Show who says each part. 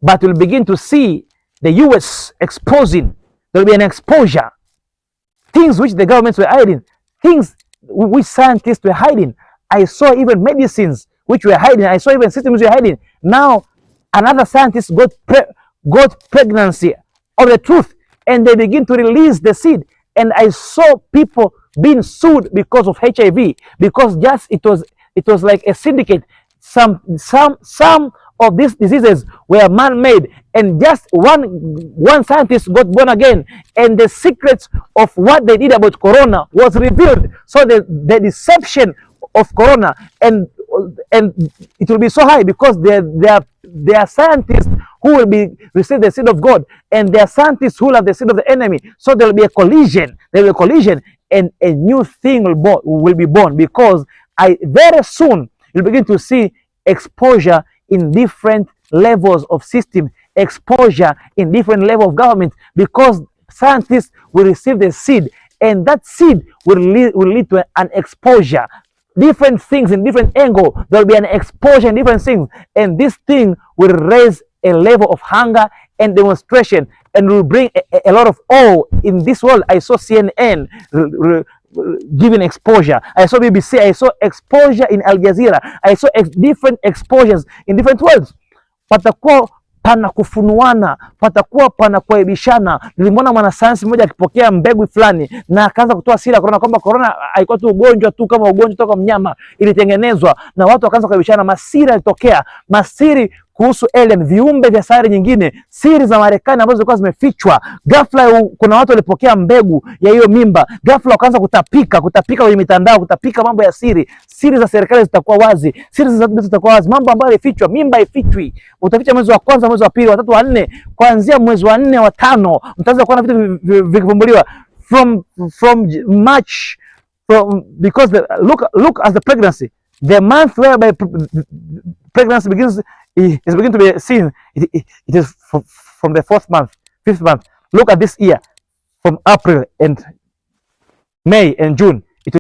Speaker 1: but we'll begin to see the US exposing. There will be an exposure. Things which the governments were hiding, things which scientists were hiding. I saw even medicines which were hiding. I saw even systems were hiding. Now, another scientist got pregnancy of the truth, and they begin to release the seed. And I saw people being sued because of HIV, because just it was like a syndicate. Some of these diseases were man-made, and just one scientist got born again, and the secrets of what they did about corona was revealed. So the deception of corona, and it will be so high because there are scientists who will receive the seed of God, and there are scientists who will have the seed of the enemy. So there will be a collision. There will be a collision, and a new thing will be born, because very soon you'll begin to see exposure in different levels of system, exposure in different levels of government, because scientists will receive the seed, and that seed will lead to an exposure. Different things in different angle, there will be an exposure in different things, and this thing will raise a level of hunger and demonstration, and will bring a lot of awe in this world. I saw CNN giving exposure. I saw BBC. I saw exposure in Al Jazeera. I saw different exposures in different worlds. Patakuwa pana kufunuana, patakuwa pana kuaibishana. Nilimwona mwanasayansi mmoja akipokea mbegu fulani na akaanza kutoa siri ya corona, kwamba corona haikuwa tu ugonjwa tu kama ugonjwa toka mnyama, ilitengenezwa, na watu wakaanza kuaibishana. Masiri yalitokea, masiri kuhusu alien, viumbe vya sayari nyingine, siri za Marekani ambazo zilikuwa zimefichwa. Ghafla kuna watu walipokea mbegu ya hiyo mimba, ghafla wakaanza kutapika kwenye mitandao, kutapika mambo ya siri. Siri za serikali zitakuwa wazi, siri za dunia zitakuwa wazi, mambo ambayo yalifichwa. Mimba haifichwi. Utaficha mwezi wa kwanza, mwezi wa pili, wa tatu, wa nne, kuanzia mwezi wa 4 wa 5 mtaanza kuona vitu vikivumbuliwa from March, because look at the pregnancy, the month whereby pregnancy begins is beginning to be seen. It is from the 4th month, 5th month. Look at this year, from April and May and June.